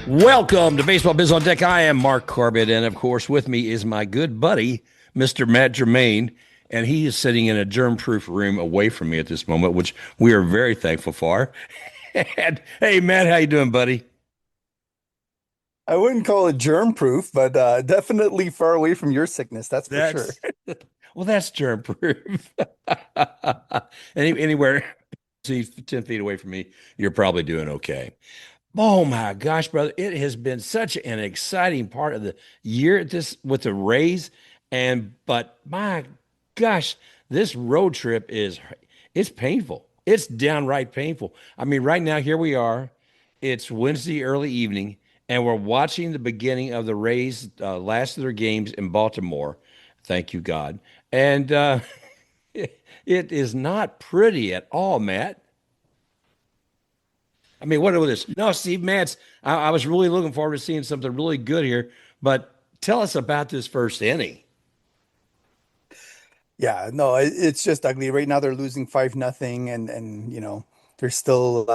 Welcome to Baseball Biz on Deck. I am Mark Corbett, and of course, with me is my good buddy, Mr. Matt Germain, and he is sitting in a germ-proof room away from me at this moment, which we are very thankful for. And hey, Matt, how you doing, buddy? I wouldn't call it germ proof, but definitely far away from your sickness, that's for sure. That's well, that's germ-proof. Anywhere, see, 10 feet away from me, you're probably doing okay. Oh my gosh, brother. It has been such an exciting part of the year at this with the Rays. But my gosh, this road trip it's painful. It's downright painful. I mean, right now, here we are. It's Wednesday early evening, and we're watching the beginning of the Rays last of their games in Baltimore. Thank you, God. And it is not pretty at all, Matt. I mean, what was this? No, Steve Matz. I was really looking forward to seeing something really good here. But tell us about this first inning. Yeah, no, it's just ugly. Right now they're losing 5-0 and they're still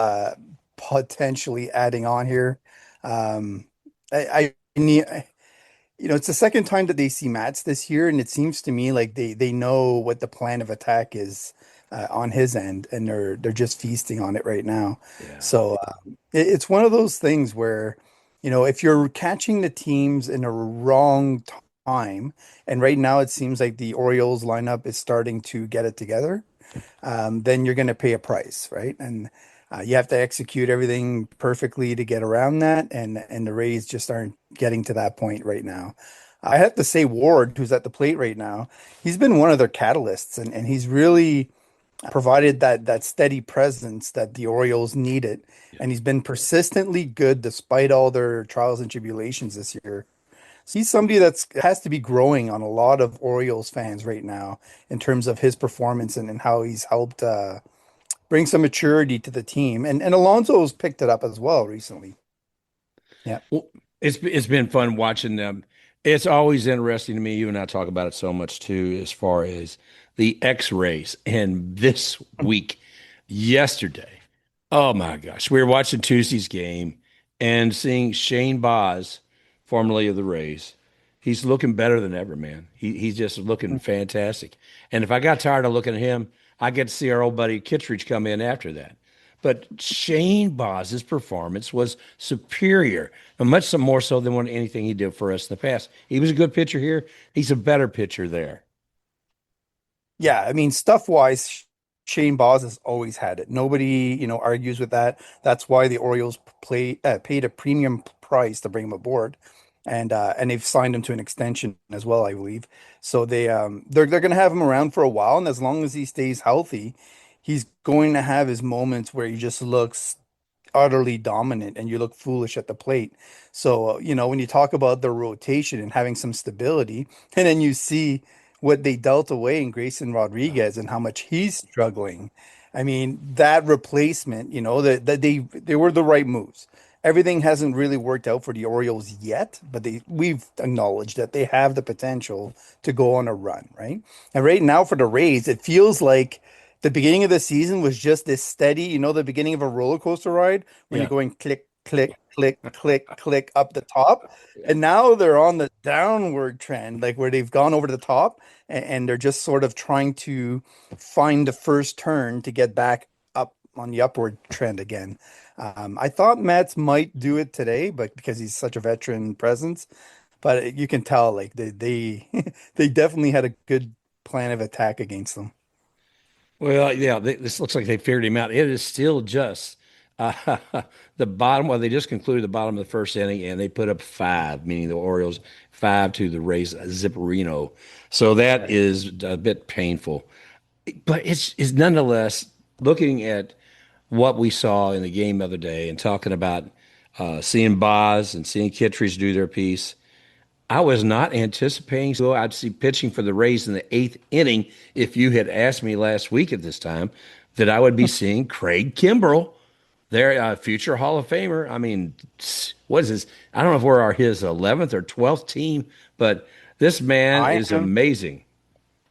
potentially adding on here. I need it's the second time that they see Mats this year, and it seems to me like they know what the plan of attack is on his end, and they're just feasting on it right now. Yeah. So it's one of those things where, if you're catching the teams in a wrong time, and right now it seems like the Orioles lineup is starting to get it together, then you're going to pay a price, right? And you have to execute everything perfectly to get around that, and the Rays just aren't getting to that point right now. I have to say, Ward, who's at the plate right now, he's been one of their catalysts, and he's really provided that steady presence that the Orioles needed, and he's been persistently good despite all their trials and tribulations this year. So he's somebody that's has to be growing on a lot of Orioles fans right now in terms of his performance and how he's helped bring some maturity to the team. And Alonso's picked it up as well recently. Yeah. Well, it's been fun watching them. It's always interesting to me. You and I talk about it so much too, as far as the X-rays. And this week, yesterday, oh my gosh, we were watching Tuesday's game and seeing Shane Baz, formerly of the Rays. He's looking better than ever, man. He's just looking fantastic. And if I got tired of looking at him, I get to see our old buddy Kittredge come in after that. But Shane Baz's performance was superior, and much so more so than anything he did for us in the past. He was a good pitcher here. He's a better pitcher there. Yeah, I mean, stuff wise, Shane Baz has always had it. Nobody, argues with that. That's why the Orioles paid a premium price to bring him aboard, and they've signed him to an extension as well, I believe. So they're going to have him around for a while, and as long as he stays healthy, he's going to have his moments where he just looks utterly dominant and you look foolish at the plate. So, when you talk about the rotation and having some stability, and then you see what they dealt away in Grayson Rodriguez and how much he's struggling. I mean, that replacement, that they were the right moves. Everything hasn't really worked out for the Orioles yet, but we've acknowledged that they have the potential to go on a run, right? And right now for the Rays, it feels like the beginning of the season was just this steady, the beginning of a roller coaster ride when you're Yeah. going click, click, click, click, click up the top. And now they're on the downward trend, like where they've gone over the top and they're just sort of trying to find the first turn to get back up on the upward trend again. I thought Matz might do it today, but because he's such a veteran presence, but you can tell like they they definitely had a good plan of attack against them. Well, yeah, this looks like they figured him out. It is still just uh, the bottom. Well, they just concluded the bottom of the first inning, and they put up five, meaning the Orioles five to the Rays Zipperino. So that is a bit painful, but it's nonetheless looking at what we saw in the game the other day and talking about seeing Boz and seeing Kittredge do their piece. I was not anticipating so I'd see pitching for the Rays in the eighth inning if you had asked me last week at this time that I would be seeing Craig Kimbrel, their future Hall of Famer. I mean, what is this? I don't know if we're his 11th or 12th team, but this man I is am amazing.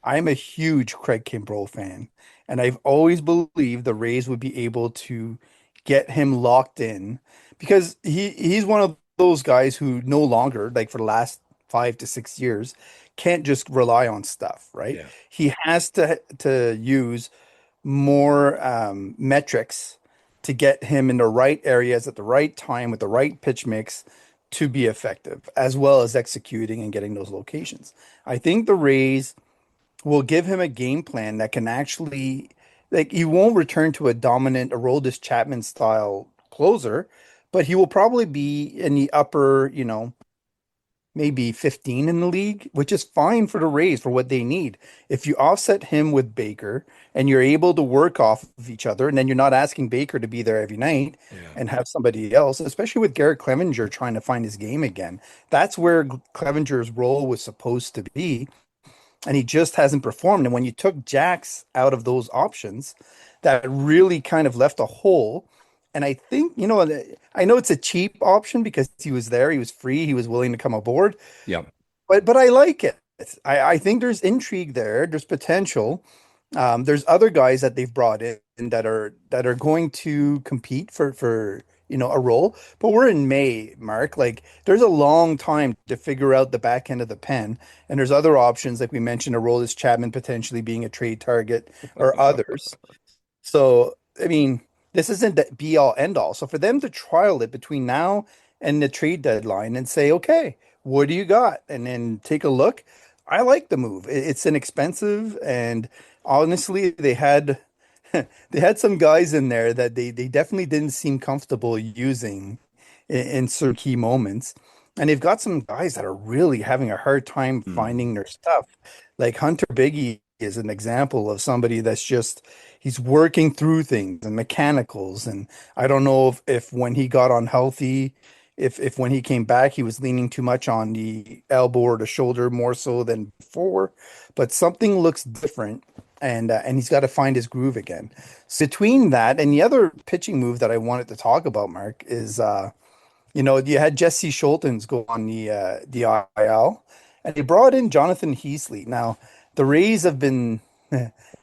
I'm a huge Craig Kimbrel fan, and I've always believed the Rays would be able to get him locked in because he's one of those guys who no longer, like for the last 5 to 6 years, can't just rely on stuff, right? Yeah. He has to use more metrics to get him in the right areas at the right time with the right pitch mix to be effective, as well as executing and getting those locations. I think the Rays will give him a game plan that can actually, like, he won't return to a dominant Aroldis Chapman style closer, but he will probably be in the upper, maybe 15 in the league, which is fine for the Rays for what they need. If you offset him with Baker and you're able to work off of each other, and then you're not asking Baker to be there every night Yeah. and have somebody else, especially with Garrett Clevenger trying to find his game again. That's where Clevenger's role was supposed to be, and he just hasn't performed. And when you took Jax out of those options, that really kind of left a hole. And I think, I know it's a cheap option because he was there, he was free, he was willing to come aboard, Yeah. but I like it. I think there's intrigue there. There's potential. There's other guys that they've brought in that are going to compete for a role. But we're in May, Mark. Like there's a long time to figure out the back end of the pen, and there's other options like we mentioned. A role is Chapman potentially being a trade target or others. So, I mean, this isn't the be all end all. So for them to trial it between now and the trade deadline and say, okay, what do you got? And then take a look. I like the move. It's inexpensive, and honestly, they had some guys in there that they definitely didn't seem comfortable using in certain key moments. And they've got some guys that are really having a hard time Hmm. finding their stuff. Like Hunter Biggie is an example of somebody that's just he's working through things and mechanicals. And I don't know if when he got unhealthy, if when he came back, he was leaning too much on the elbow or the shoulder more so than before. But something looks different, and he's got to find his groove again. So between that and the other pitching move that I wanted to talk about, Mark, is you had Jesse Schultens go on the IL, and they brought in Jonathan Heasley. Now, the Rays have been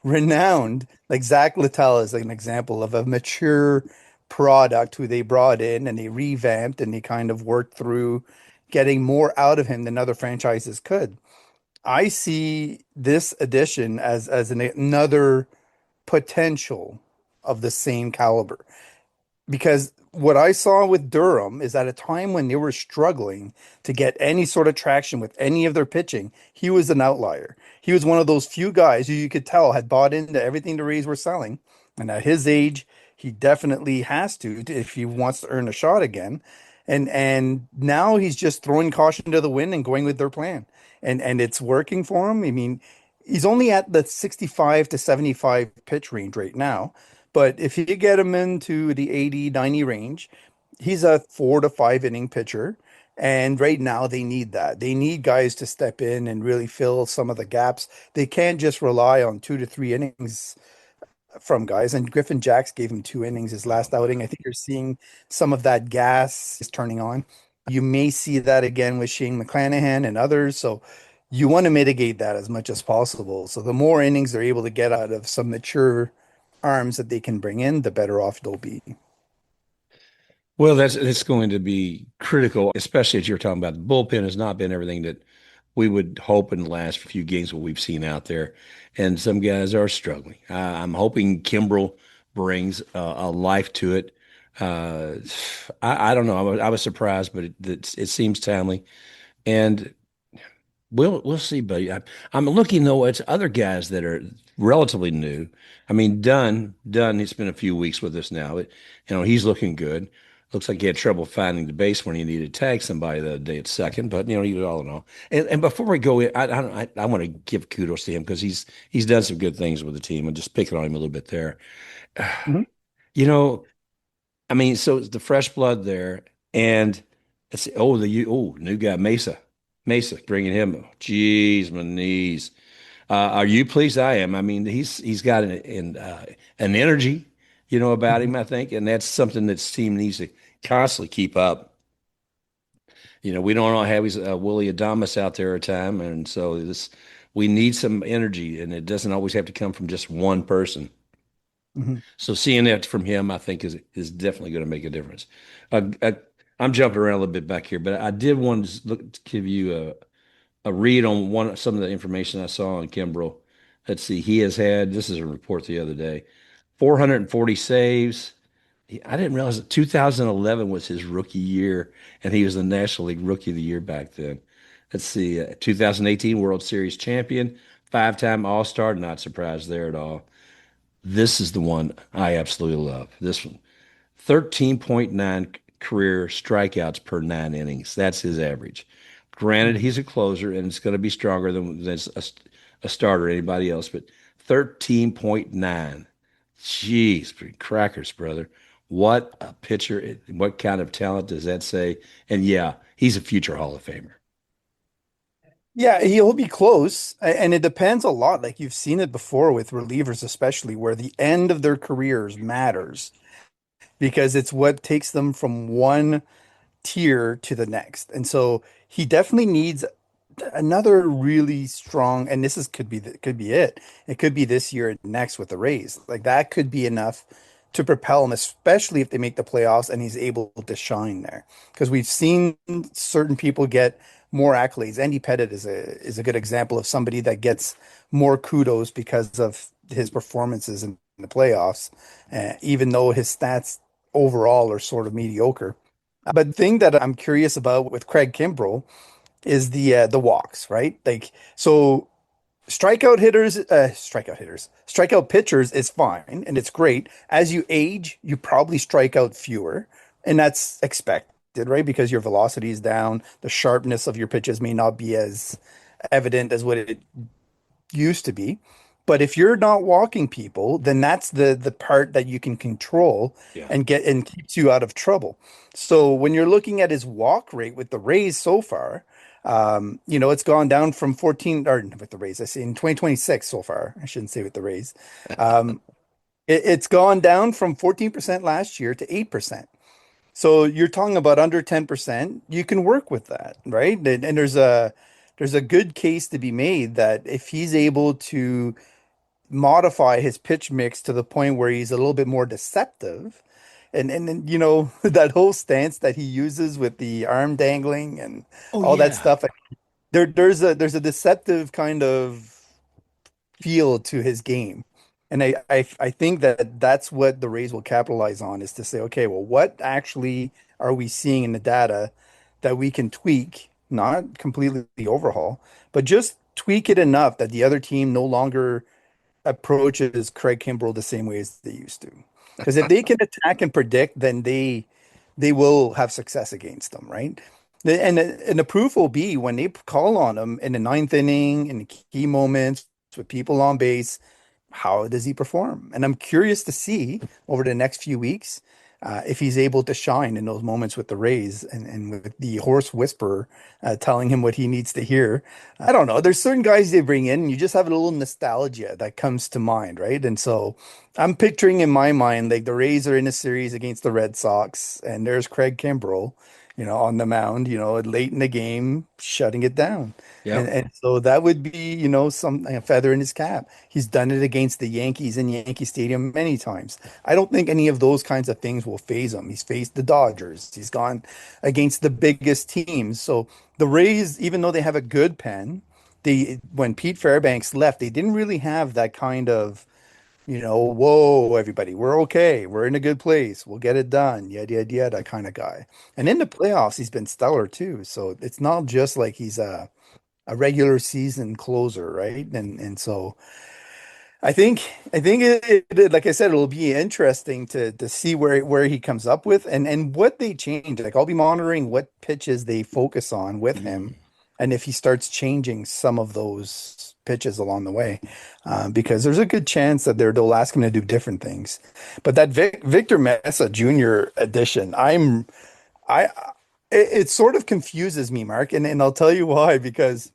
renowned, like Zach Littell is an example of a mature product who they brought in and they revamped and they kind of worked through getting more out of him than other franchises could. I see this addition as another potential of the same caliber. Because what I saw with Durham is at a time when they were struggling to get any sort of traction with any of their pitching, he was an outlier. He was one of those few guys who you could tell had bought into everything the Rays were selling. And at his age, he definitely has to if he wants to earn a shot again. And now he's just throwing caution to the wind and going with their plan. And it's working for him. I mean, he's only at the 65 to 75 pitch range right now. But if you get him into the 80, 90 range, he's a 4 to 5 inning pitcher. And right now they need that. They need guys to step in and really fill some of the gaps. They can't just rely on 2 to 3 innings from guys. And Griffin Jacks gave him 2 innings his Oh last my. outing. I think you're seeing some of that gas is turning on. You may see that again with Shane McClanahan and others. So you want to mitigate that as much as possible. So the more innings they're able to get out of some mature arms that they can bring in, the better off they'll be. Well, that's going to be critical, especially as you're talking about. The bullpen has not been everything that we would hope in the last few games what we've seen out there, and some guys are struggling. I'm hoping Kimbrel brings a life to it. Uh, I don't know. I was surprised, but it seems timely, and we'll see, buddy. I'm looking though at other guys that are relatively new. I mean, Dunn. It's been a few weeks with us now. He's looking good. Looks like he had trouble finding the base when he needed to tag somebody the other day at second. But you all in all, and before we go in, I want to give kudos to him because he's done some good things with the team. And just picking on him a little bit there. Mhm. You know, I mean, so it's the fresh blood there, and it's new guy Mesa bringing him. Jeez, my knees. Are you pleased? I am. I mean, he's got an energy, about Mhm. him. I think, and that's something that this team needs to constantly keep up. We don't all have his Willie Adamas out there at a time, and so we need some energy, and it doesn't always have to come from just one person. Mhm. So seeing that from him, I think is definitely going to make a difference. A, a I'm jumping around a little bit back here, but I did want to look to give you a read on some of the information I saw on Kimbrel. Let's see, he has had, this is a report the other day, 440 saves. I didn't realize that 2011 was his rookie year, and he was the National League Rookie of the Year back then. Let's see, 2018 World Series champion, five-time All-Star. Not surprised there at all. This is the one I absolutely love. This one, 13.9 career strikeouts per nine innings. That's his average. Granted, Hmm. he's a closer and it's going to be stronger than a starter or anybody else, but 13.9. Jeez, crackers, brother. What a pitcher. What kind of talent does that say? And yeah, he's a future Hall of Famer. Yeah, he'll be close, and it depends a lot. Like you've seen it before with relievers, especially where the end of their careers matters because it's what takes them from one tier to the next. And so he definitely needs another really strong, and this is could be it. It could be this year and next with the Rays. Like that could be enough to propel him, especially if they make the playoffs and he's able to shine there. Because we've seen certain people get more accolades. Andy Pettit is a good example of somebody that gets more kudos because of his performances in the playoffs, even though his stats overall are sort of mediocre. But the thing that I'm curious about with Craig Kimbrel is the walks, right? Like so strikeout pitchers is fine and it's great. As you age, you probably strike out fewer, and that's expected, right? Because your velocity is down, the sharpness of your pitches may not be as evident as what it used to be. But if you're not walking people, then that's the part that you can control Yeah. and get and keeps you out of trouble. So when you're looking at his walk rate with the Rays so far, it's gone down from 14 or with the Rays, I say in 2026 so far. I shouldn't say with the Rays. Um, it's gone down from 14% last year to 8%. So you're talking about under 10%. You can work with that, right? And there's a good case to be made that if he's able to modify his pitch mix to the point where he's a little bit more deceptive, and then that whole stance that he uses with the arm dangling and Oh, all that yeah. stuff, there's a deceptive kind of feel to his game. And I think that that's what the Rays will capitalize on is to say, okay, well, what actually are we seeing in the data that we can tweak, not completely overhaul, but just tweak it enough that the other team no longer approaches Craig Kimbrel the same way as they used to. Because if they can attack and predict, then they will have success against them, right? And the proof will be when they call on him in the ninth inning, in the key moments with people on base, how does he perform? And I'm curious to see over the next few weeks if he's able to shine in those moments with the Rays and with the horse whisperer telling him what he needs to hear. I don't know. There's certain guys they bring in, and you just have a little nostalgia that comes to mind, right? And so I'm picturing in my mind like the Rays are in a series against the Red Sox, and there's Craig Kimbrel, on the mound, late in the game, shutting it down. And Yep. and so that would be, some a feather in his cap. He's done it against the Yankees in Yankee Stadium many times. I don't think any of those kinds of things will phase him. He's faced the Dodgers. He's gone against the biggest teams. So the Rays, even though they have a good pen, when Pete Fairbanks left, they didn't really have that kind of, whoa, everybody, we're okay. We're in a good place. We'll get it done. Yada, yada, yada kind of guy. And in the playoffs, he's been stellar too. So it's not just like he's a regular season closer, right? And so I think like I said, it'll be interesting to see where he comes up with and what they change. Like I'll be monitoring what pitches they focus on with him, Mm. and if he starts changing some of those pitches along the way, because there's a good chance that they'll ask him to do different things. But that Victor Mesa Jr. edition, I it sort of confuses me, Mark, and I'll tell you why. Because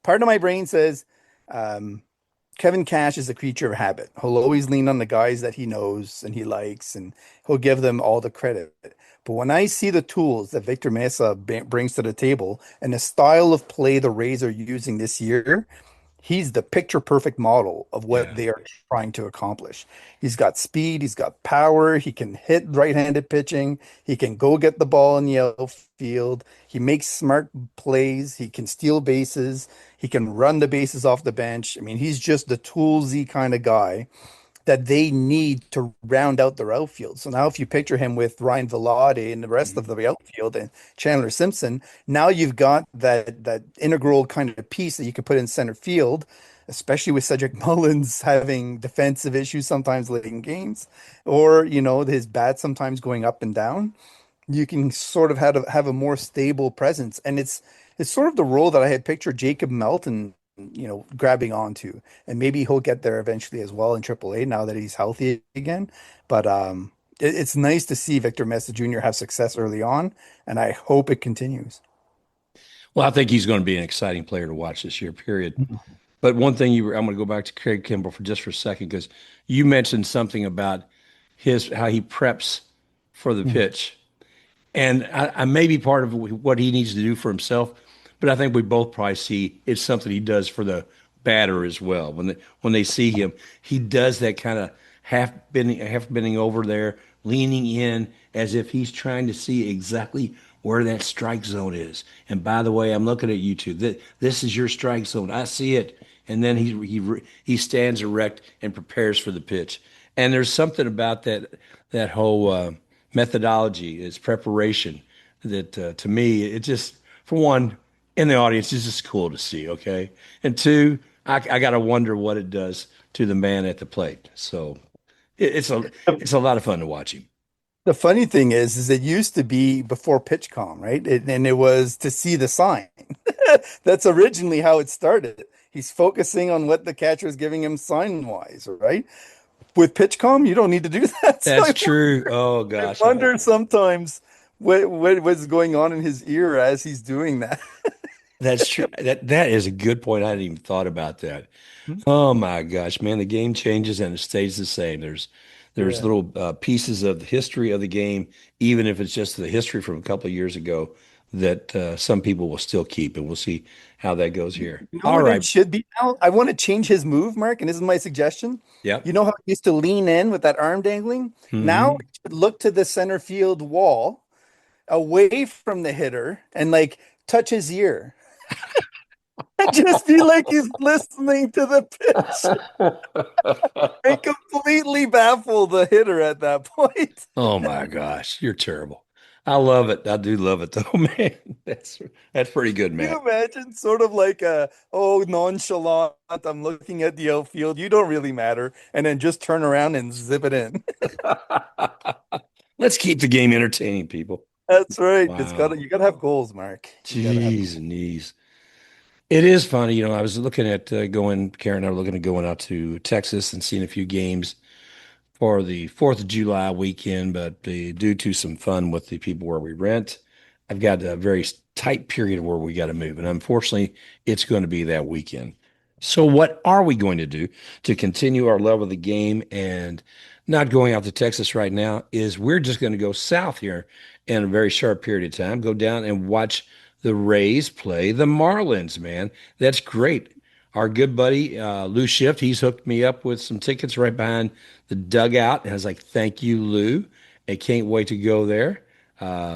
part of my brain says. Um, Kevin Cash is a creature of habit. He'll always lean on the guys that he knows and he likes, and he'll give them all the credit. But when I see the tools that Victor Mesa brings to the table and the style of play the Rays are using this year, He's the picture perfect model of what Yeah. they are trying to accomplish. He's got speed, he's got power, he can hit right-handed pitching, he can go get the ball in the outfield, he makes smart plays, he can steal bases, he can run the bases off the bench. I mean, he's just the toolsy kind of guy that they need to round out their outfield. So now if you picture him with Ryan Vilade and the rest of Mhm. the outfield and Chandler Simpson, now you've got that integral kind of piece that you can put in center field, especially with Cedric Mullins having defensive issues sometimes late in games, or his bat sometimes going up and down. You can sort of have a more stable presence, and it's sort of the role that I had pictured Jacob Melton, grabbing onto, and maybe he'll get there eventually as well in AAA now that he's healthy again. But it's nice to see Victor Mesa Jr. have success early on, and I hope it continues. Well, I think he's going to be an exciting player to watch this year, period. But one thing I'm going to go back to Craig Kimbrel for just for a second because you mentioned something about his how he preps for the Mhm. pitch. And I may be part of what he needs to do for himself, but I think we both probably see it's something he does for the batter as well. When they see him, he does that kind of half bending over there, leaning in as if he's trying to see exactly where that strike zone is. And by the way, I'm looking at you two. This is your strike zone. I see it. And then he stands erect and prepares for the pitch. And there's something about that whole methodology, is preparation. That to me, it just for one in the audience, it's just cool to see. Okay, and two, I got to wonder what it does to the man at the plate. So it's a lot of fun to watch him. The funny thing is it used to be before PitchCom, right? And it was to see the sign. That's originally how it started. He's focusing on what the catcher is giving him sign wise, right? With PitchCom, you don't need to do that. So That's true. Oh I gosh, wonder sometimes what was going on in his ear as he's doing that. that's true. That is a good point. I hadn't even thought about that. Oh my gosh, man, the game changes and it stays the same. There's Yeah. little pieces of the history of the game, even if it's just the history from a couple of years ago, that some people will still keep, and we'll see how that goes here. You know All what it right. should be now? I want to change his move, Mark, and this is my suggestion. Yep. You know how he used to lean in with that arm dangling? Now Hmm. he should look to the center field wall away from the hitter and like touch his ear and just be like he's listening to the pitch and completely baffle the hitter at that point. Oh my gosh, you're terrible. I love it. I do love it though, man. That's pretty good, Can Matt. you imagine sort of like nonchalant, I'm looking at the outfield, you don't really matter, and then just turn around and zip it in. Let's keep the game entertaining, people. That's right. Wow. You gotta have goals, Mark. You gotta have Jeez and knees. It is funny, I was looking at Karen and I were looking at going out to Texas and seeing a few games for the 4th of July weekend, but due to some fun with the people where we rent, I've got a very tight period where we got to move. And unfortunately, it's going to be that weekend. So, what are we going to do to continue our love of the game and not going out to Texas right now? Is we're just going to go south here in a very short period of time, go down and watch the Rays play the Marlins, man. That's great. Our good buddy Lou Shift, he's hooked me up with some tickets right behind the dugout. And I was like, thank you, Lou. I can't wait to go there.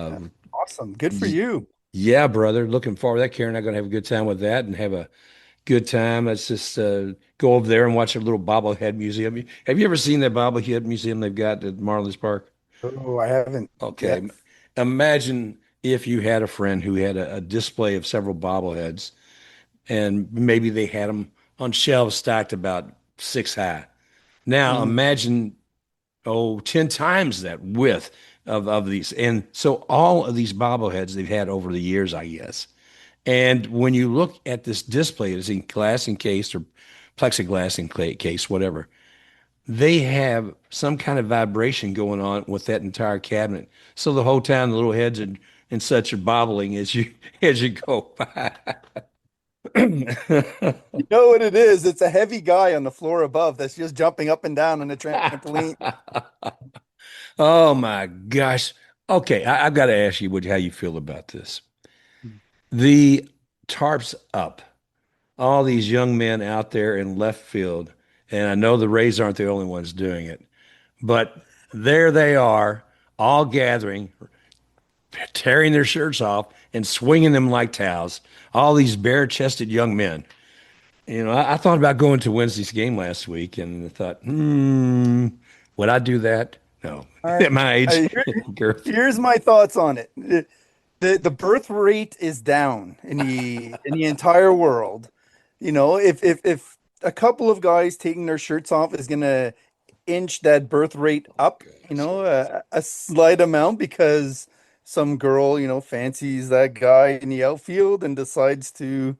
yeah. Um, Awesome. Good for y- you. yeah, brother. Looking forward to that. Karen and I are going to have a good time with that and have a good time. Let's just go over there and watch a little bobblehead museum. Have you ever seen that bobblehead museum they've got at Marlins Park? Oh, I haven't Okay. yet. Imagine if you had a friend who had a display of several bobbleheads and maybe they had them on shelves stacked about 6 high. Now Mm. imagine 10 times that width of these. And so all of these bobbleheads they've had over the years, I guess. And when you look at this display, it's in glass encased or plexiglass encased, whatever. They have some kind of vibration going on with that entire cabinet. So the whole time, the little heads and such are bobbling as you as you go by. You know what it is? It's a heavy guy on the floor above that's just jumping up and down on the trampoline. Oh my gosh. Okay, I've got to ask you how you feel about this. The tarps up. all these young men out there in left field, and I know the Rays aren't the only ones doing it, but there they are, all gathering, tearing their shirts off and swinging them like towels. All these bare-chested young men. I thought about going to Wednesday's game last week, and I thought, would I do that? No, All right. at my age, I, girth. Here's my thoughts on it. The birth rate is down in the entire world. If a couple of guys taking their shirts off is gonna inch that birth rate up, a slight amount because some girl, fancies that guy in the outfield and decides to,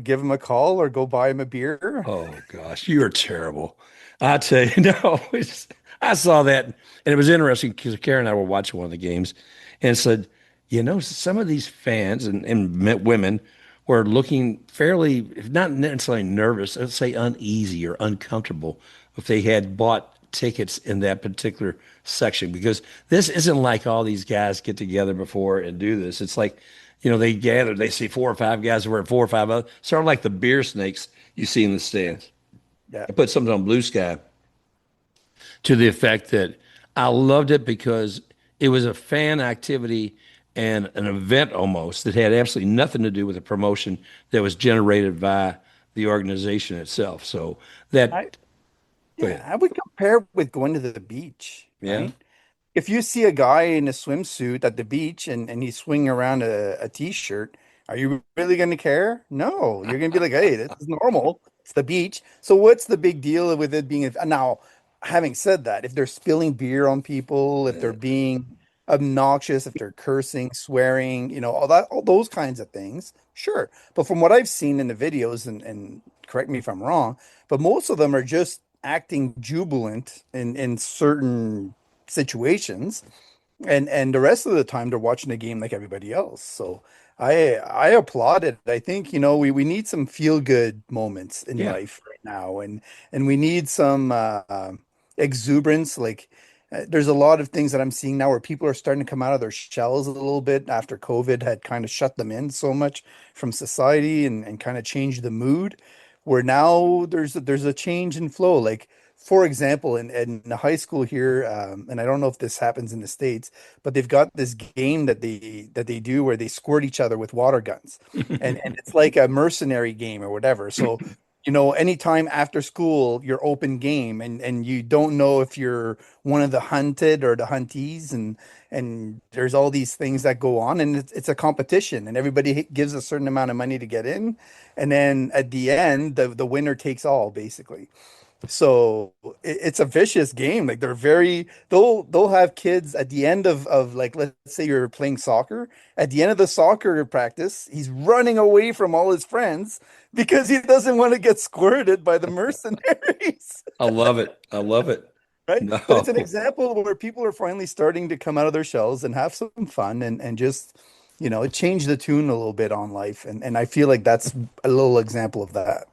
give him a call or go buy him a beer. Oh gosh, you are terrible. I tell you, no, I saw that, and it was interesting because Karen and I were watching one of the games, and said, some of these fans and women were looking fairly, if not necessarily nervous, let's say uneasy or uncomfortable if they had bought tickets in that particular section because this isn't like all these guys get together before and do this. It's like, they gather, they see four or five guys wearing four or five other, sort of like the beer snakes you see in the stands. Yeah. I put something on Blue Sky to the effect that I loved it because it was a fan activity and an event almost that had absolutely nothing to do with the promotion that was generated by the organization itself. So I that, go yeah, ahead. I would compare with going to the beach, Yeah. right? If you see a guy in a swimsuit at the beach and he's swinging around a t-shirt, are you really going to care? No, you're going to be like, hey, this is normal. It's the beach. So what's the big deal with it being now, having said that, if they're spilling beer on people, if they're being obnoxious, if they're cursing, swearing, all those kinds of things, sure. But from what I've seen in the videos, and correct me if I'm wrong, but most of them are just acting jubilant in certain situations, and the rest of the time they're watching the game like everybody else. So I applaud it. I think, we need some feel good moments in Yeah. life right now, and we need some exuberance. Like there's a lot of things that I'm seeing now where people are starting to come out of their shells a little bit after COVID had kind of shut them in so much from society and kind of changed the mood, where now there's a change in flow. Like, for example, in the high school here, and I don't know if this happens in the States, but they've got this game that they do where they squirt each other with water guns, and it's like a mercenary game or whatever. So, anytime after school, you're open game, and you don't know if you're one of the hunted or the huntees, and there's all these things that go on, and it's a competition, and everybody gives a certain amount of money to get in, and then at the end, the winner takes all, basically. So it's a vicious game. Like they'll have kids at the end of like, let's say you're playing soccer. At the end of the soccer practice, he's running away from all his friends because he doesn't want to get squirted by the mercenaries. I love it. I love it. Right? But it's an No. example where people are finally starting to come out of their shells and have some fun, and just, change the tune a little bit on life. And I feel like that's a little example of that.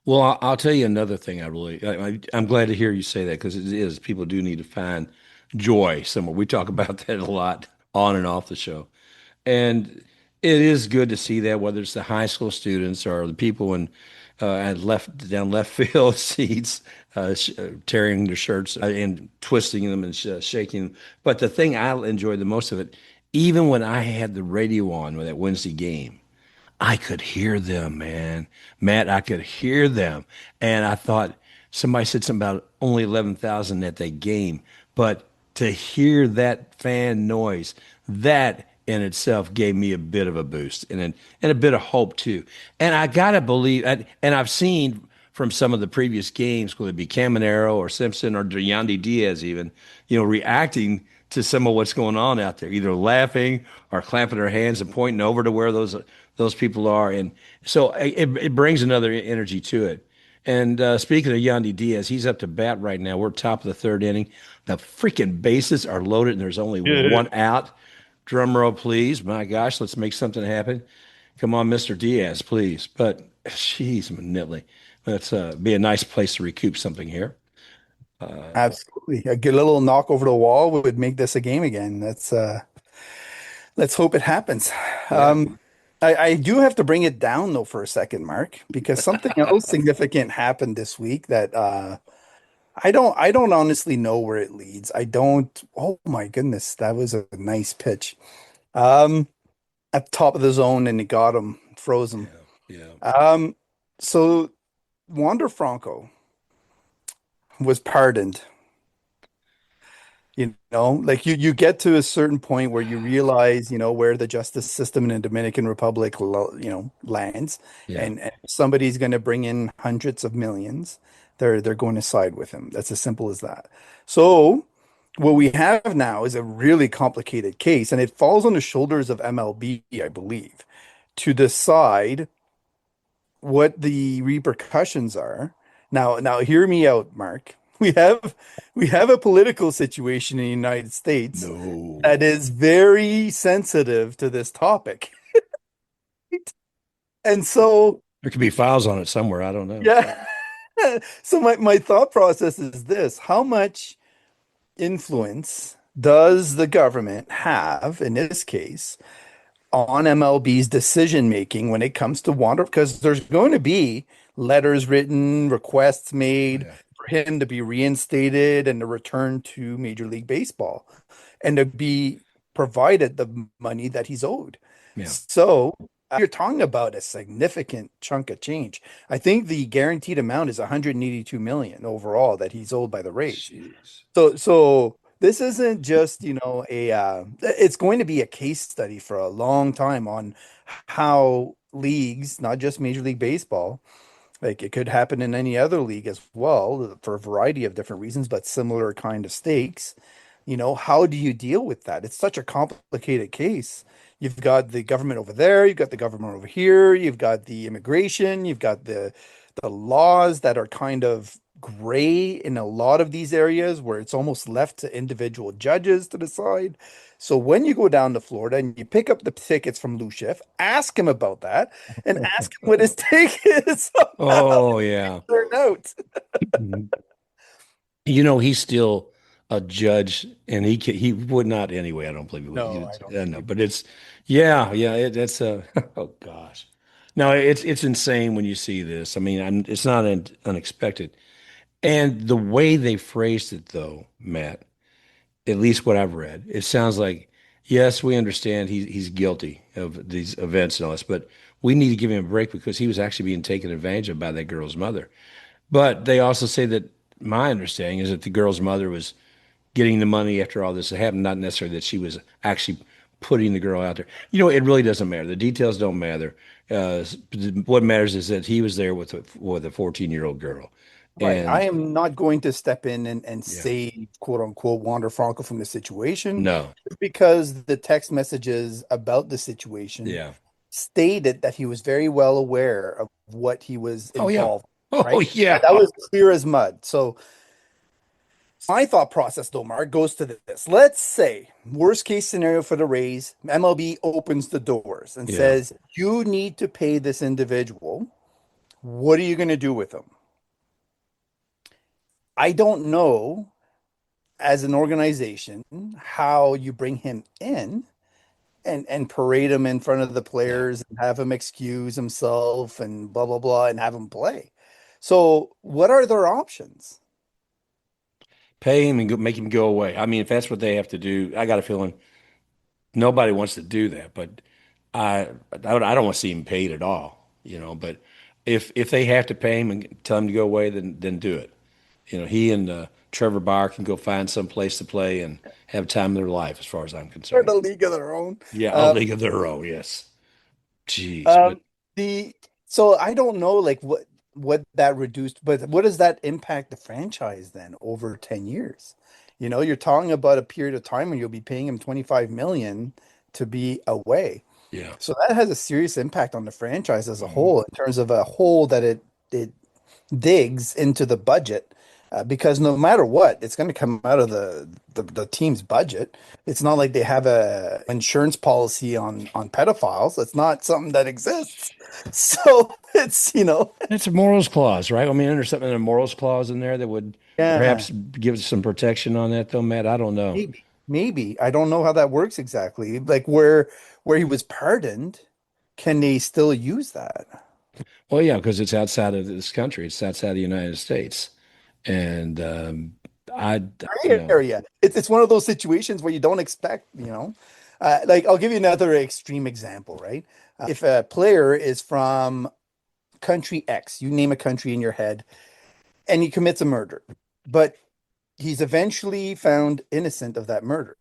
Well, I'll tell you another thing. I'm glad to hear you say that because it is. People do need to find joy somewhere. We talk about that a lot on and off the show. And it is good to see that, whether it's the high school students or the people in at left down left field seats, tearing their shirts and twisting them and shaking them. But the thing I enjoyed the most of it, even when I had the radio on with that Wednesday game, I could hear them, man. Matt, I could hear them. And I thought somebody said something about only 11,000 at that game. But to hear that fan noise, that in itself gave me a bit of a boost and a bit of hope too. And I gotta believe, and I've seen from some of the previous games, whether it be Caminero or Simpson or Yandy Diaz, even, reacting to some of what's going on out there, either laughing or clapping their hands and pointing over to where those people are, and so it brings another energy to it. And speaking of Yandy Diaz, he's up to bat right now. We're top of the third inning. The freaking bases are loaded, and there's only one out. Drum roll, please. My gosh, let's make something happen. Come on, Mr. Diaz, please. But, jeez, Manili. Let's be a nice place to recoup something here. Absolutely. A good little knock over the wall would make this a game again. Let's hope it happens. Yeah. I do have to bring it down though for a second, Mark, because something else significant happened this week that I don't honestly know where it leads. I don't. Oh my goodness, that was a nice pitch. Um, at the top of the zone, and he got him, froze him. Yeah, yeah. Um, so Wander Franco was pardoned. Like you get to a certain point where you realize, where the justice system in the Dominican Republic, lands, Yeah. and somebody's going to bring in hundreds of millions. They're going to side with him. That's as simple as that. So what we have now is a really complicated case, and it falls on the shoulders of MLB, I believe, to decide what the repercussions are. Now hear me out, Mark. We have a political situation in the United States No. that is very sensitive to this topic. And so, There could be files on it somewhere. I don't know. yeah. So my thought process is this: how much influence does the government have in this case on MLB's decision making when it comes to Wander? Because there's going to be letters written, requests made Yeah. for him to be reinstated and to return to Major League Baseball and to be provided the money that he's owed. Yeah. So you're talking about a significant chunk of change. I think the guaranteed amount is 182 million overall that he's owed by the Rays. Jeez. So this isn't just, it's going to be a case study for a long time on how leagues, not just Major League Baseball, like it could happen in any other league as well for a variety of different reasons, but similar kind of stakes. How do you deal with that? It's such a complicated case. You've got the government over there, you've got the government over here, you've got the immigration, you've got the laws that are kind of gray in a lot of these areas where it's almost left to individual judges to decide. So when you go down to Florida and you pick up the tickets from Luciff, ask him about that and ask him what his take is on how Oh, yeah. it turned out. He's still a judge, and he would not anyway. I don't believe he would. No, I don't I think know, he but it's yeah, yeah. That's oh gosh. No, it's insane when you see this. I mean, it's not unexpected, and the way they phrased it, though, Matt. At least what I've read, it sounds like yes, we understand he's guilty of these events and all this, but we need to give him a break because he was actually being taken advantage of by that girl's mother. But they also say that my understanding is that the girl's mother was getting the money after all this had happened, not necessarily that she was actually putting the girl out there. It really doesn't matter. The details don't matter. Uh, what matters is that he was there with a 14-year-old girl, Right. I and am not going to step in and yeah, save quote unquote Wander Franco from the situation no, because the text messages about the situation yeah, stated that he was very well aware of what he was oh yeah, involved, oh right? yeah, That was clear as mud. So my thought process, though, Mark, goes to this. Let's say, worst case scenario for the Rays, MLB opens the doors and yeah. says, you need to pay this individual. What are you going to do with him? I don't know as an organization how you bring him in and parade him in front of the Yeah. players and have him excuse himself and blah blah blah and have him play. So what are their options? Pay him and make him go away. I mean, if that's what they have to do, I got a feeling nobody wants to do that. But I don't want to see him paid at all. But if they have to pay him and tell him to go away, then do it. He and Trevor Bauer can go find some place to play and have time of their life, as far as I'm Or concerned. the league of their own. Yeah, a Uh, league of their own. Yes. Jeez, but um, the so I don't know like what that reduced, but what does that impact the franchise then over 10 years? You're talking about a period of time when you'll be paying him 25 million to be away. yeah. So that has a serious impact on the franchise as a Mhm. whole in terms of a hole that it digs into the budget. Because no matter what, it's going to come out of the team's budget. It's not like they have a insurance policy on pedophiles. It's not something that exists. So it's. It's a morals clause, right? I mean, there's something in a morals clause in there that would Yeah, perhaps give us some protection on that, though, Matt. I don't know. maybe I don't know how that works exactly. Like where he was pardoned. can they still use that? Well, yeah, because it's outside of this country. It's outside of the United States. And I, you Gray know, area. It's one of those situations where you don't expect, like I'll give you another extreme example, right? If a player is from country X, you name a country in your head, and he commits a murder, but he's eventually found innocent of that murder.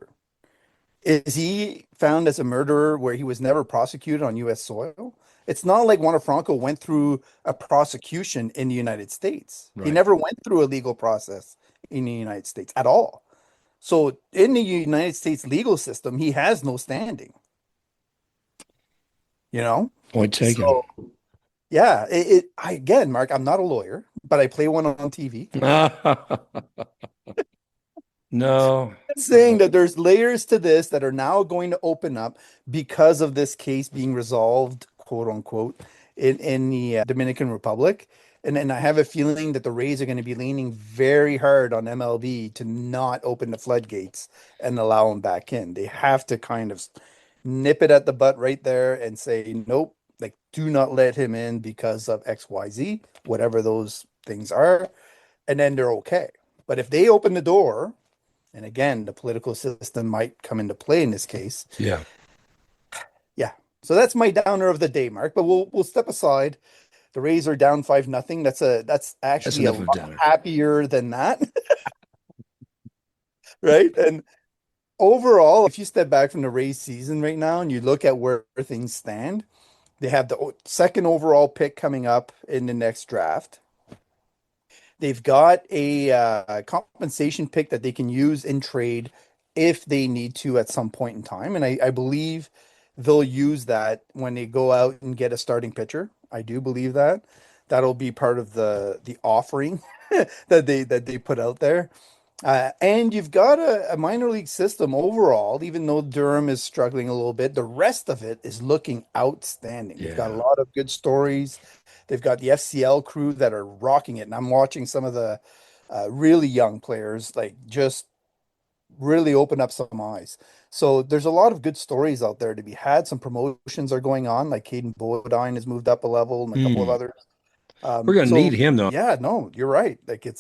Is he found as a murderer where he was never prosecuted on US soil? It's not like Juan Franco went through a prosecution in the United States. He right. never went through a legal process in the United States at all. So in the United States legal system, he has no standing, you know? Point taken. So yeah, again, Mark, I'm not a lawyer, but I play one on TV. No. Saying that there's layers to this that are now going to open up because of this case being resolved, quote unquote, in the Dominican Republic. And I have a feeling that the Rays are going to be leaning very hard on MLB to not open the floodgates and allow him back in. They have to kind of nip it at the butt right there and say, nope, like do not let him in because of XYZ, whatever those things are. And then they're okay. But if they open the door, and again, the political system might come into play in this case. Yeah. Yeah. So that's my downer of the day, Mark. But we'll step aside. The Rays are down 5-0. That's That's actually a enough of lot downer. happier than that, right? And overall, if you step back from the Rays season right now and you look at where things stand, they have the second overall pick coming up in the next draft. They've got a compensation pick that they can use in trade if they need to at some point in time. And I believe they'll use that when they go out and get a starting pitcher. I do believe that. That'll be part of the offering that they put out there. And you've got a minor league system overall, even though Durham is struggling a little bit, the rest of it is looking outstanding. They've got a Yeah. lot of good stories. They've got the FCL crew that are rocking it. And I'm watching some of the really young players like just really open up some eyes. So there's a lot of good stories out there to be had. Some promotions are going on, like Caden Bodine has moved up a level and a couple of Hmm. others. We're gonna need So him though. yeah, no, you're right. Like to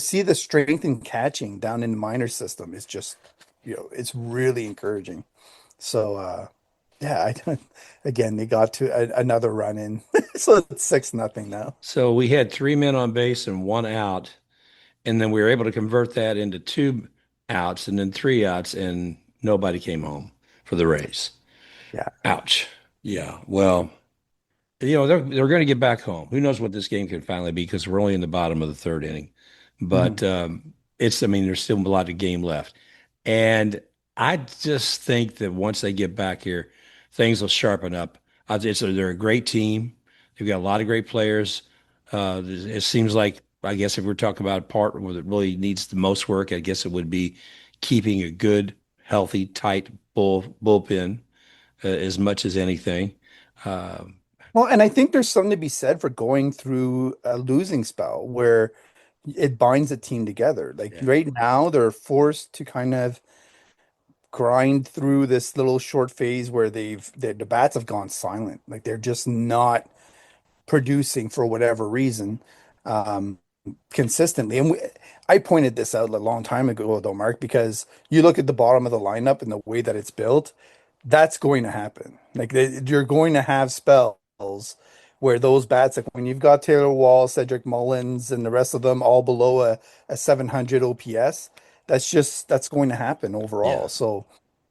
see the strength in catching down in the minor system is just, it's really encouraging. So, yeah, again, they got to another run in. So it's 6-0 now. So we had three men on base and one out, and then we were able to convert that into two outs and then three outs, and nobody came home for the Rays. Yeah. Ouch. Yeah. Well, they're going to get back home. Who knows what this game can finally be because we're only in the bottom of the third inning. Mhm. But I mean, there's still a lot of game left. And I just think that once they get back here, things will sharpen up. They're a great team. They've got a lot of great players. It seems like, I guess, if we're talking about a part where it really needs the most work, I guess it would be keeping a good, healthy, tight bullpen as much as anything. Uh, Well, and I think there's something to be said for going through a losing spell where it binds a team together. Like yeah. right now, they're forced to kind of grind through this little short phase where the bats have gone silent. Like they're just not producing for whatever reason um, consistently. And I pointed this out a long time ago, though, Mark, because you look at the bottom of the lineup and the way that it's built, that's going to happen. Like you're going to have spells where those bats, like when you've got Taylor Wall, Cedric Mullins, and the rest of them all below a 700 OPS, that's going to happen Yeah. overall. So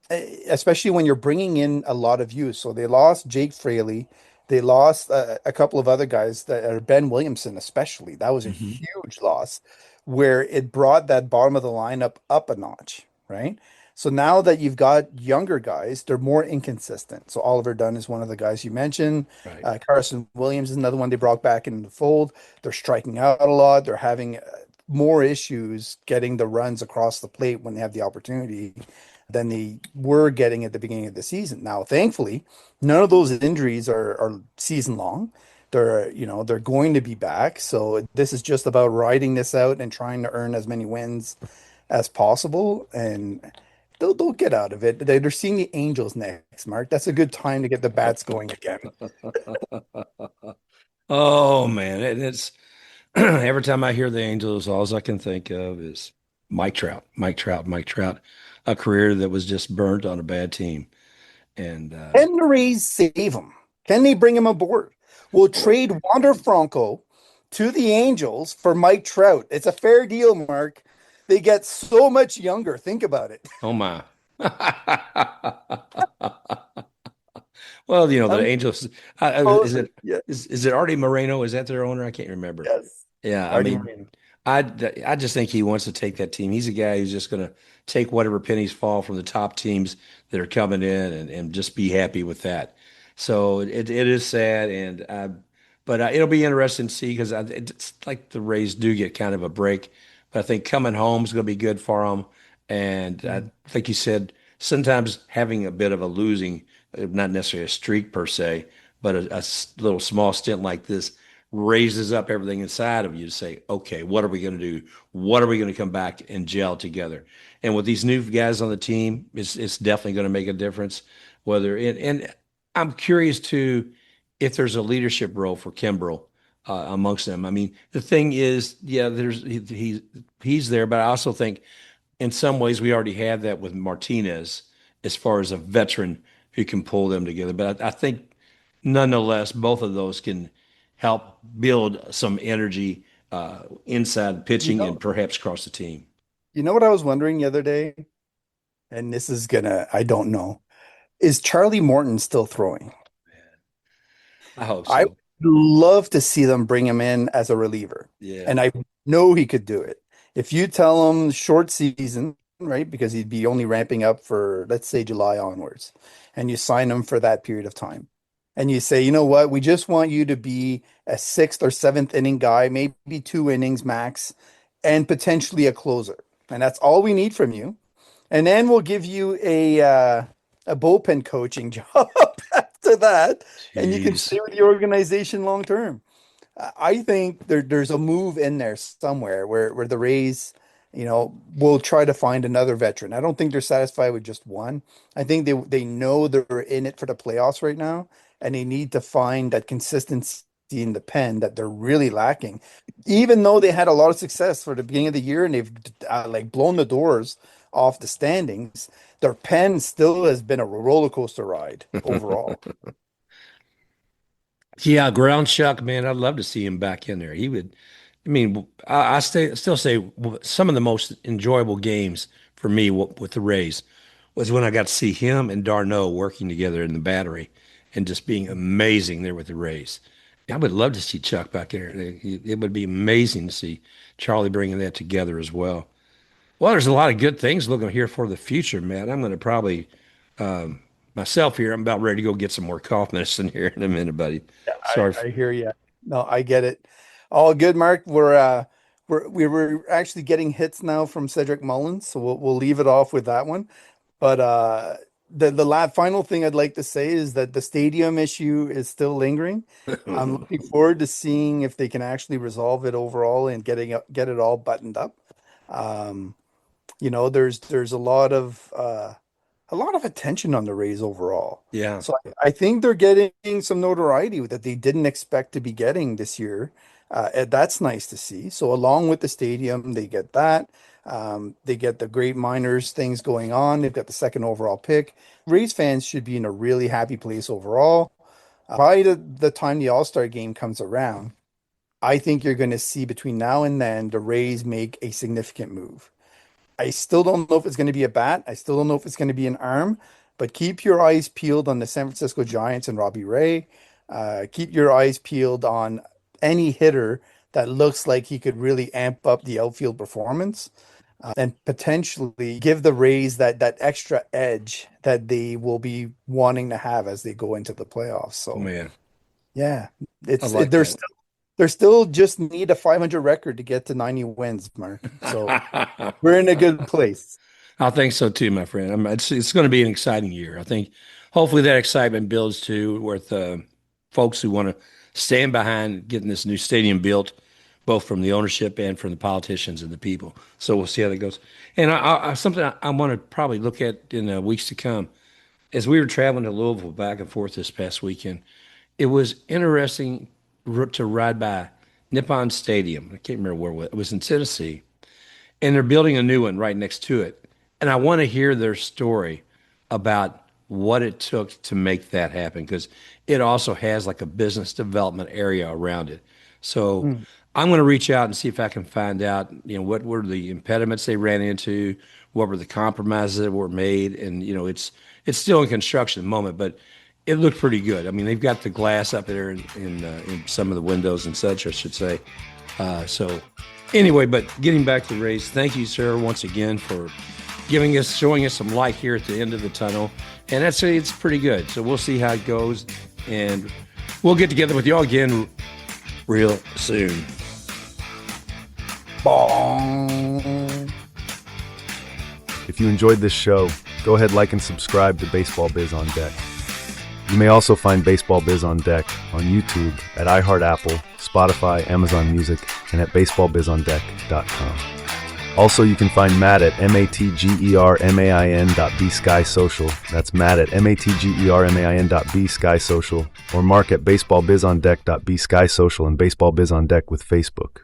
especially when you're bringing in a lot of youth. So they lost Jake Fraley. They lost a couple of other guys that are Ben Williamson, especially. That was a Hmm. huge loss where it brought that bottom of the lineup up a notch, right? So now that you've got younger guys, they're more inconsistent. So Oliver Dunn is one of the guys you mentioned. Right. Carson Williams is another one they brought back into the fold. They're striking out a lot. They're having more issues getting the runs across the plate when they have the opportunity than they were getting at the beginning of the season. Now, thankfully, none of those injuries are season long. They're going to be back. So this is just about riding this out and trying to earn as many wins as possible. And they'll get out of it. They're seeing the Angels next, Mark. That's a good time to get the bats going again. Oh man, it's every time I hear the Angels, all I can think of is Mike Trout, Mike Trout, Mike Trout, a career that was just burnt on a bad team. And Can the Rays save him? Can they bring him aboard? We'll trade Wander Franco to the Angels for Mike Trout. It's a fair deal, Mark. They get so much younger. Think about it. oh my. Well, the I'm Angels, so, is it yeah, is it Artie Moreno? Is that their owner? I can't remember. yes. Yeah, I Artie mean, Moreno. I I just think he wants to take that team. He's a guy who's just going to take whatever pennies fall from the top teams that are coming in and just be happy with that. So it is sad, but it'll be interesting to see because it's like the Rays do get kind of a break, but I think coming home is going to be good for them. And like you said, sometimes having a bit of a losing, not necessarily a streak per se, but a little small stint like this raises up everything inside of you to say, okay, what are we going to do? What are we going to come back and gel together? And with these new guys on the team, it's definitely going to make a difference. And I'm curious too if there's a leadership role for Kimbrel amongst them. I mean, the thing is, yeah, he's there, but I also think in some ways we already have that with Martinez as far as a veteran who can pull them together. But I think nonetheless, both of those can help build some energy inside You pitching and know, perhaps across the team. you know what I was wondering the other day, and I don't know. Is Charlie Morton still throwing? I hope I so. would love to see them bring him in as a reliever. Yeah. And I know he could do it. If you tell him short season, right? Because he'd be only ramping up for, let's say, July onwards, and you sign him for that period of time. And you say, you know what, we just want you to be a sixth or seventh inning guy, maybe 2 innings max, and potentially a closer. And that's all we need from you. And then we'll give you a bullpen coaching job after that, and you can stay Jeez. with the organization long term. I think there's a move in there somewhere where the Rays, will try to find another veteran. I don't think they're satisfied with just one. I think they know they're in it for the playoffs right now, and they need to find that consistency in the pen that they're really lacking. Even though they had a lot of success for the beginning of the year and they've like blown the doors off the standings, their pen still has been a roller coaster ride overall. Yeah, ground chuck, man. I'd love to see him back in there. He would. I mean, still say some of the most enjoyable games for me with the Rays was when I got to see him and Darno working together in the battery and just being amazing there with the Rays. I would love to see Chuck back there. It would be amazing to see Charlie bringing that together as well. Well, there's a lot of good things looking here for the future, man. I'm going to probably myself here. I'm about ready to go get some more cough medicine here in a minute, buddy. Yeah, Sorry. I hear you. No, I get it. All good, Mark. We were actually getting hits now from Cedric Mullins, so we'll leave it off with that one. But the final thing I'd like to say is that the stadium issue is still lingering. I'm looking forward to seeing if they can actually resolve it overall and get it all buttoned up. Um, there's a lot of attention on the Rays overall. Yeah. So I think they're getting some notoriety that they didn't expect to be getting this year. And that's nice to see. So along with the stadium, they get that. They get the great minors things going on. They've got the second overall pick. Rays fans should be in a really happy place overall. By the time the All-Star game comes around, I think you're going to see between now and then the Rays make a significant move. I still don't know if it's going to be a bat. I still don't know if it's going to be an arm, but keep your eyes peeled on the San Francisco Giants and Robbie Ray. Keep your eyes peeled on any hitter that looks like he could really amp up the outfield performance and potentially give the Rays that extra edge that they will be wanting to have as they go into the playoffs. So Man, yeah, I like that. they're still just need a 500 record to get to 90 wins, Mark. So I we're in a good place. think so too, my friend. It's going to be an exciting year. I think hopefully that excitement builds to with folks who want to stand behind getting this new stadium built. both from the ownership and from the politicians and the people. So we'll see how that goes. And something I want to probably look at in weeks to come. As we were traveling to Louisville back and forth this past weekend, it was interesting to ride by Nippon Stadium. I can't remember where it was. It was in Tennessee, and they're building a new one right next to it. And I want to hear their story about what it took to make that happen because it also has like a business development area around it. So Mm. I'm going to reach out and see if I can find out, what were the impediments they ran into, what were the compromises that were made, and it's still in construction at the moment, but it looked pretty good. I mean, they've got the glass up there in some of the windows and such, I should say. So anyway, but getting back to the Rays, thank you, sir, once again for showing us some light here at the end of the tunnel, and it's pretty good. So we'll see how it goes, and we'll get together with y'all again real soon. Bong. If you enjoyed this show, go ahead, like and subscribe to Baseball Biz on Deck. You may also find Baseball Biz on Deck on YouTube at iHeartApple, Spotify, Amazon Music, and at baseballbizondeck.com. Also, you can find Matt at matgermain.bskysocial. That's Matt at matgermain.bskysocial, or Mark at baseballbizondeck.bskysocial and Baseball Biz on Deck with Facebook.